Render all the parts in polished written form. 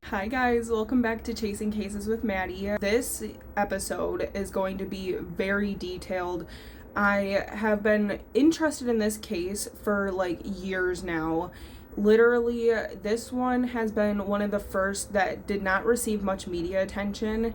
Hi guys, welcome back to Chasing Cases with Maddie. This episode is going to be very detailed. I have been interested in this case for like years now. Literally, this one has been one of the first that did not receive much media attention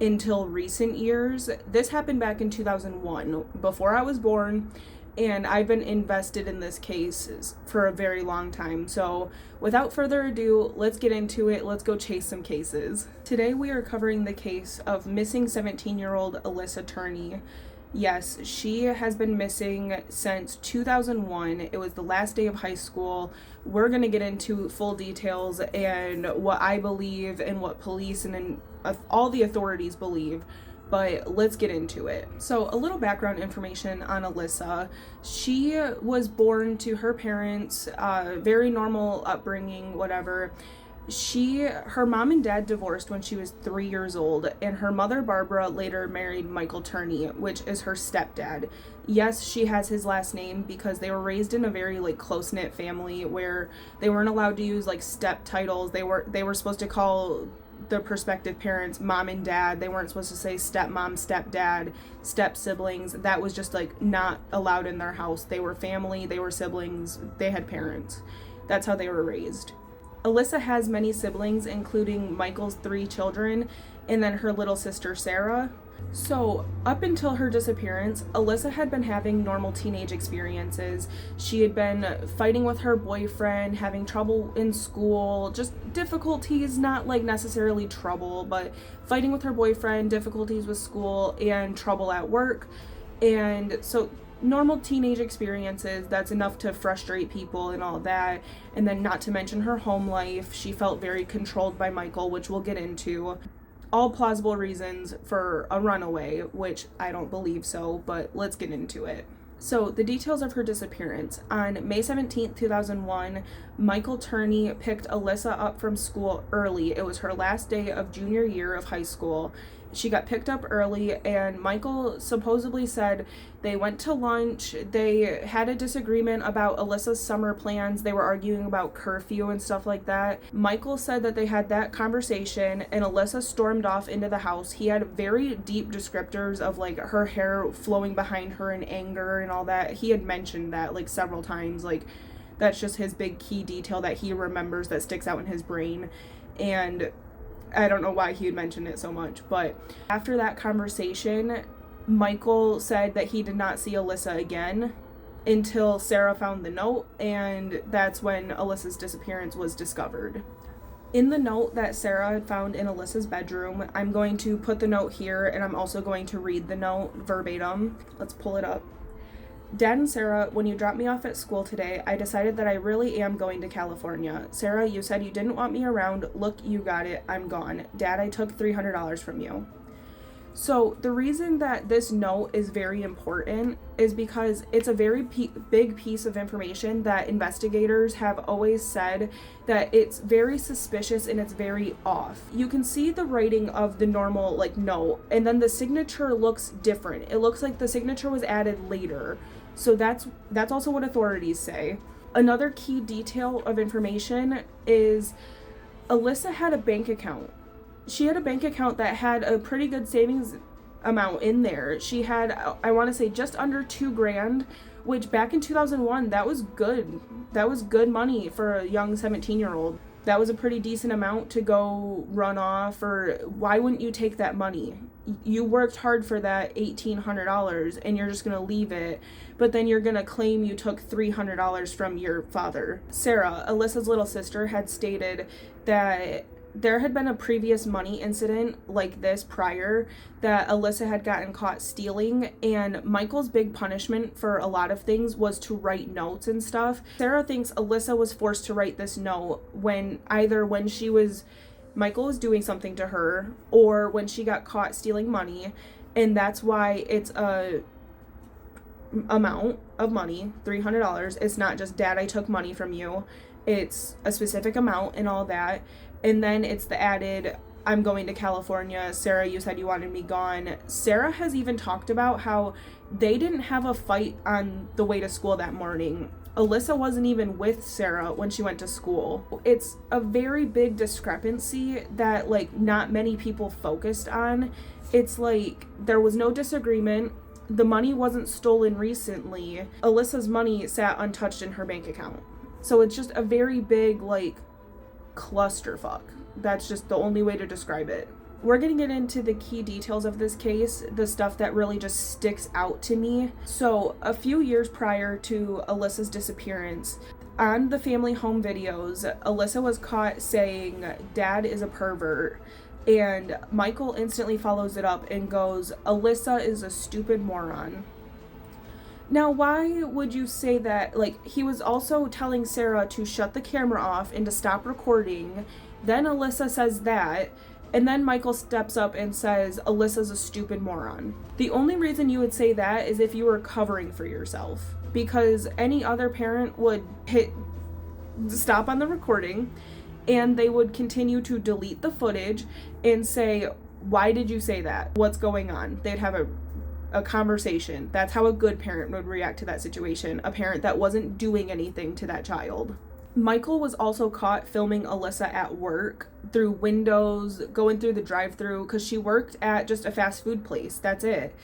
until recent years. This happened back in 2001, before I was born, and I've been invested in this case for a very long time. So without further ado, let's get into it. Let's go chase some cases. Today we are covering the case of missing 17-year-old Alissa Turney. Yes, she has been missing since 2001. It was the last day of high school. We're going to get into full details and what I believe and what police and all the authorities believe. But let's get into it. So a little background information on Alissa. She was born to her parents, very normal upbringing, whatever. Her mom and dad divorced when she was 3 years old, and her mother Barbara later married Michael Turney, which is her stepdad. Yes, she has his last name because they were raised in a very close-knit family where they weren't allowed to use step titles. They were supposed to call the prospective parents mom and dad. They weren't supposed to say stepmom, stepdad, step siblings. That was just not allowed in their house. They were family, they were siblings, they had parents. That's how they were raised. Alissa has many siblings, including Michael's 3 children and then her little sister Sarah. So up until her disappearance, Alissa had been having normal teenage experiences. She had been fighting with her boyfriend, having trouble in school, just difficulties, not necessarily trouble, but fighting with her boyfriend, difficulties with school, and trouble at work. And so normal teenage experiences, that's enough to frustrate people and all that. And then not to mention her home life. She felt very controlled by Michael, which we'll get into. All plausible reasons for a runaway, which I don't believe so, but let's get into it. So the details of her disappearance. On May 17th, 2001, Michael Turney picked Alissa up from school early. It was her last day of junior year of high school. She got picked up early, and Michael supposedly said they went to lunch. They had a disagreement about Alissa's summer plans. They were arguing about curfew and stuff like that. Michael said that they had that conversation, and Alissa stormed off into the house. He had very deep descriptors of her hair flowing behind her in anger and all that. He had mentioned that several times. That's just his big key detail that he remembers that sticks out in his brain. And I don't know why he would mention it so much, but after that conversation, Michael said that he did not see Alissa again until Sarah found the note, and that's when Alissa's disappearance was discovered. In the note that Sarah had found in Alissa's bedroom, I'm going to put the note here, and I'm also going to read the note verbatim. Let's pull it up. Dad and Sarah, when you dropped me off at school today, I decided that I really am going to California. Sarah, you said you didn't want me around. Look, you got it. I'm gone. Dad, I took $300 from you. So the reason that this note is very important is because it's a very big piece of information that investigators have always said that it's very suspicious and it's very off. You can see the writing of the normal note, and then the signature looks different. It looks like the signature was added later. So that's also what authorities say. Another key detail of information is Alissa had a bank account. She had a bank account that had a pretty good savings amount in there. She had, I want to say, just under $2,000, which back in 2001, that was good. That was good money for a young 17-year-old. That was a pretty decent amount to go run off, or why wouldn't you take that money? You worked hard for that $1,800 and you're just going to leave it, but then you're going to claim you took $300 from your father. Sarah, Alissa's little sister, had stated that there had been a previous money incident like this prior that Alissa had gotten caught stealing, and Michael's big punishment for a lot of things was to write notes and stuff. Sarah thinks Alissa was forced to write this note when Michael was doing something to her, or when she got caught stealing money, and that's why it's a amount of money, $300. It's not just, Dad, I took money from you. It's a specific amount and all that. And then it's the added, I'm going to California. Sarah, you said you wanted me gone. Sarah has even talked about how they didn't have a fight on the way to school that morning. Alissa wasn't even with Sarah when she went to school. It's a very big discrepancy that, like, not many people focused on. It's like there was no disagreement. The money wasn't stolen recently. Alissa's money sat untouched in her bank account. So it's just a very big, like, clusterfuck. That's just the only way to describe it. We're going to get into the key details of this case, the stuff that really just sticks out to me. So, a few years prior to Alissa's disappearance, on the family home videos, Alissa was caught saying, "Dad is a pervert." And Michael instantly follows it up and goes, "Alissa is a stupid moron." Now, why would you say that? Like, he was also telling Sarah to shut the camera off and to stop recording. Then Alissa says that. And then Michael steps up and says, "Alissa's a stupid moron." The only reason you would say that is if you were covering for yourself. Because any other parent would hit stop on the recording and they would continue to delete the footage and say, "Why did you say that? What's going on?" They'd have a conversation. That's how a good parent would react to that situation. A parent that wasn't doing anything to that child. Michael was also caught filming Alissa at work through windows, going through the drive-thru, because she worked at just a fast food place. That's it.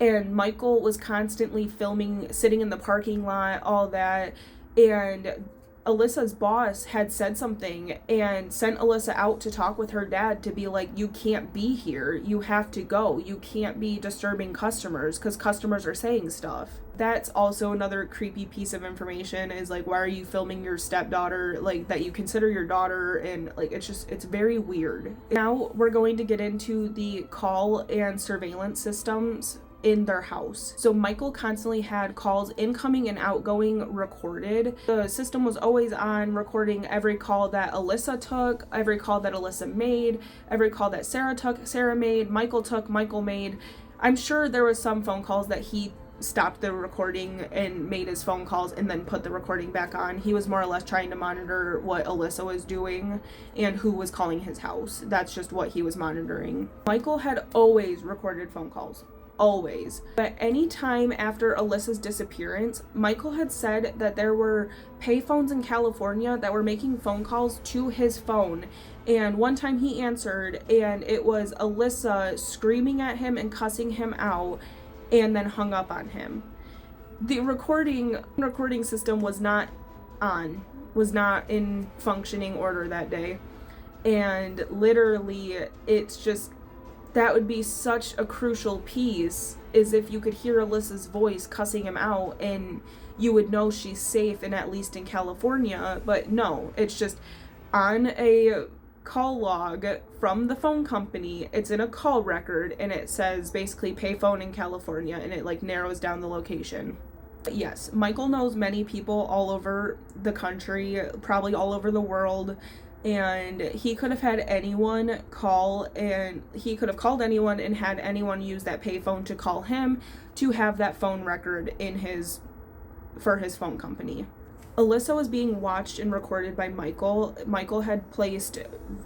And Michael was constantly filming, sitting in the parking lot, all that. And Alissa's boss had said something and sent Alissa out to talk with her dad to be like, "You can't be here. You have to go. You can't be disturbing customers because customers are saying stuff." That's also another creepy piece of information is like, why are you filming your stepdaughter, like, that you consider your daughter? And like, it's very weird. Now we're going to get into the call and surveillance systems in their house. So Michael constantly had calls incoming and outgoing recorded. The system was always on recording every call that Alissa took, every call that Alissa made, every call that Sarah took, Sarah made, Michael took, Michael made. I'm sure there was some phone calls that he stopped the recording and made his phone calls and then put the recording back on. He was more or less trying to monitor what Alissa was doing and who was calling his house. That's just what he was monitoring. Michael had always recorded phone calls. Always. But any time after Alissa's disappearance, Michael had said that there were payphones in California that were making phone calls to his phone. And one time he answered and it was Alissa screaming at him and cussing him out, and then hung up on him. The recording system was not in functioning order that day. And literally, it's just, that would be such a crucial piece, is if you could hear Alissa's voice cussing him out and you would know she's safe and at least in California. But no, it's just on a call log from the phone company. It's in a call record and it says basically payphone in California, and it like narrows down the location. But yes, Michael knows many people all over the country, probably all over the world, and he could have had anyone call, and he could have called anyone and had anyone use that payphone to call him to have that phone record for his phone company. Alissa was being watched and recorded by Michael. Michael had placed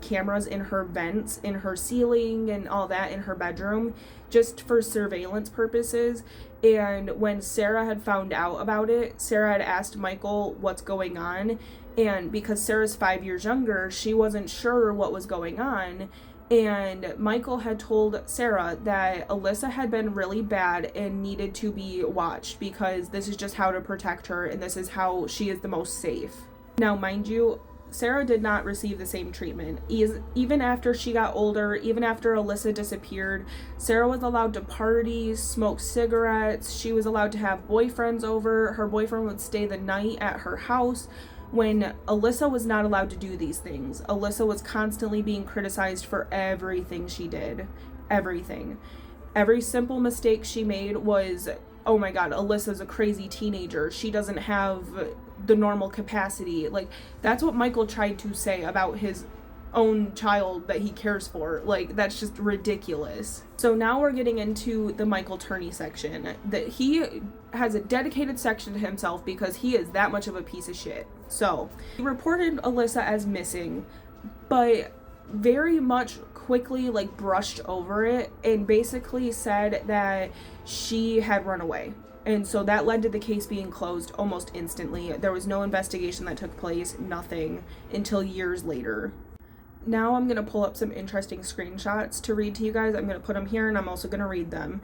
cameras in her vents, in her ceiling, and all that in her bedroom, just for surveillance purposes. And when Sarah had found out about it, Sarah had asked Michael what's going on. And because Sarah's 5 years younger, she wasn't sure what was going on. And Michael had told Sarah that Alissa had been really bad and needed to be watched because this is just how to protect her and this is how she is the most safe. Now, mind you, Sarah did not receive the same treatment. Even after she got older, even after Alissa disappeared, Sarah was allowed to party, smoke cigarettes. She was allowed to have boyfriends over. Her boyfriend would stay the night at her house. When Alissa was not allowed to do these things, Alissa was constantly being criticized for everything she did. Everything. Every simple mistake she made was, "Oh my God, Alissa's a crazy teenager. She doesn't have the normal capacity." Like, that's what Michael tried to say about his own child that he cares for. Like, that's just ridiculous. So now we're getting into the Michael Turney section. That he has a dedicated section to himself because he is that much of a piece of shit. So he reported Alissa as missing, but very much quickly like brushed over it and basically said that she had run away. And so that led to the case being closed almost instantly. There was no investigation that took place, nothing, until years later. Now I'm going to pull up some interesting screenshots to read to you guys. I'm going to put them here, and I'm also going to read them.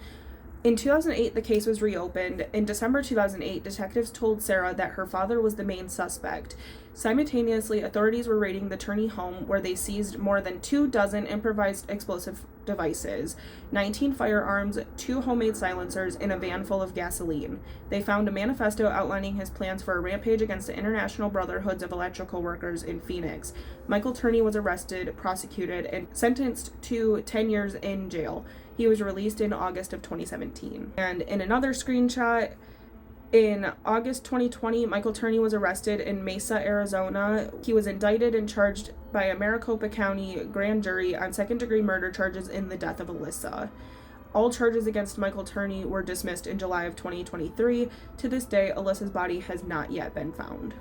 In 2008, the case was reopened. In December 2008, detectives told Sarah that her father was the main suspect. Simultaneously, authorities were raiding the Turney home, where they seized more than 24 improvised explosive devices, 19 firearms, 2 homemade silencers, and a van full of gasoline. They found a manifesto outlining his plans for a rampage against the International Brotherhoods of Electrical Workers in Phoenix. Michael Turney was arrested, prosecuted, and sentenced to 10 years in jail. He was released in August of 2017. And in another screenshot, in August 2020, Michael Turney was arrested in Mesa, Arizona. He was indicted and charged by a Maricopa County grand jury on second-degree murder charges in the death of Alissa. All charges against Michael Turney were dismissed in July of 2023. To this day, Alissa's body has not yet been found.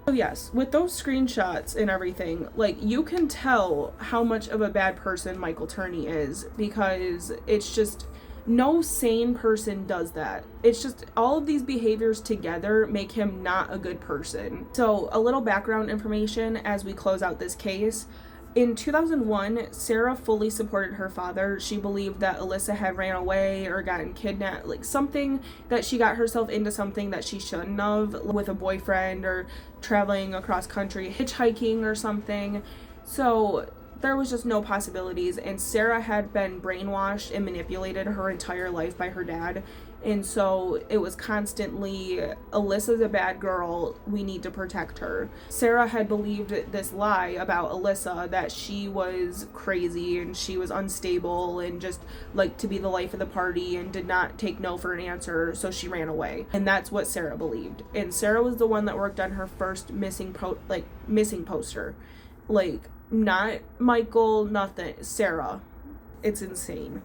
So yes, with those screenshots and everything, like, you can tell how much of a bad person Michael Turney is, because it's just, no sane person does that. It's just, all of these behaviors together make him not a good person. So a little background information as we close out this case. In 2001, Sarah fully supported her father. She believed that Alissa had ran away or gotten kidnapped, like something that she got herself into something that she shouldn't have, with a boyfriend or traveling across country, hitchhiking or something. So there was just no possibilities, and Sarah had been brainwashed and manipulated her entire life by her dad. And so it was constantly, Alissa's a bad girl, we need to protect her. Sarah had believed this lie about Alissa, that she was crazy and she was unstable and just liked to be the life of the party and did not take no for an answer, so she ran away. And that's what Sarah believed. And Sarah was the one that worked on her first missing poster. Like, not Michael, nothing. Sarah. It's insane.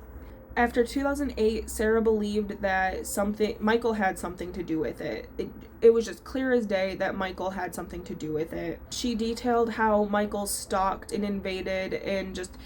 After 2008, Sarah believed that Michael had something to do with it. It was just clear as day that Michael had something to do with it. She detailed how Michael stalked and invaded and just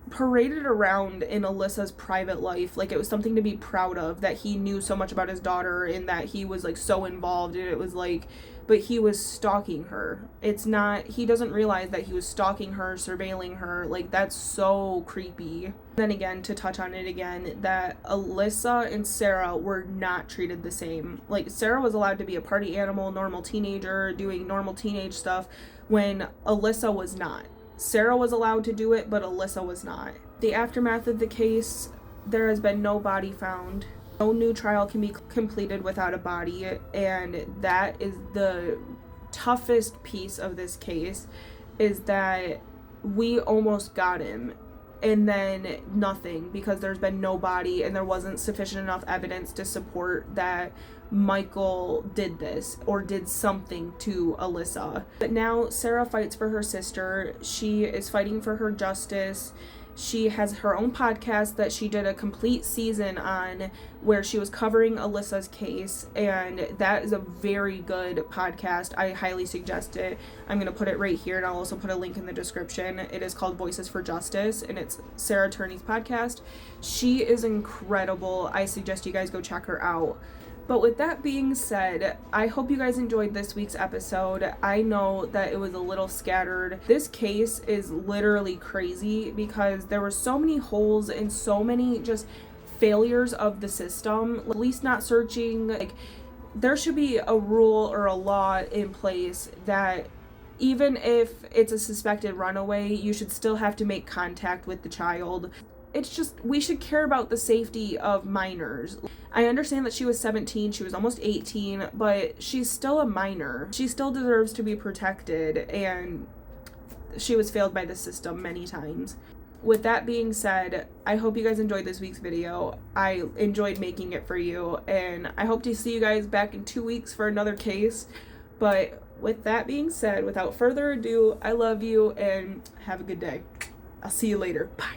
paraded around in Alissa's private life. Like, it was something to be proud of, that he knew so much about his daughter and that he was, like, so involved. And it was like, but he was stalking her. It's not, he doesn't realize that he was stalking her, surveilling her. Like, that's so creepy. Then again, to touch on it again, that Alissa and Sarah were not treated the same. Like, Sarah was allowed to be a party animal, normal teenager, doing normal teenage stuff, when Alissa was not. Sarah was allowed to do it, but Alissa was not. The aftermath of the case, there has been no body found. No new trial can be completed without a body, and that is the toughest piece of this case, is that we almost got him, and then nothing, because there's been no body and there wasn't sufficient enough evidence to support that Michael did this or did something to Alissa. But now Sarah fights for her sister. She is fighting for her justice. She has her own podcast that she did a complete season on, where she was covering Alissa's case, and that is a very good podcast. I highly suggest it. I'm going to put it right here, and I'll also put a link in the description. It is called Voices for Justice, and it's Sarah Turney's podcast. She is incredible. I suggest you guys go check her out. But with that being said, I hope you guys enjoyed this week's episode. I know that it was a little scattered. This case is literally crazy because there were so many holes and so many just failures of the system. Police not searching. Like, there should be a rule or a law in place that even if it's a suspected runaway, you should still have to make contact with the child. It's just, we should care about the safety of minors. I understand that she was 17, she was almost 18, but she's still a minor. She still deserves to be protected, and she was failed by the system many times. With that being said, I hope you guys enjoyed this week's video. I enjoyed making it for you, and I hope to see you guys back in 2 weeks for another case. But with that being said, without further ado, I love you and have a good day. I'll see you later. Bye.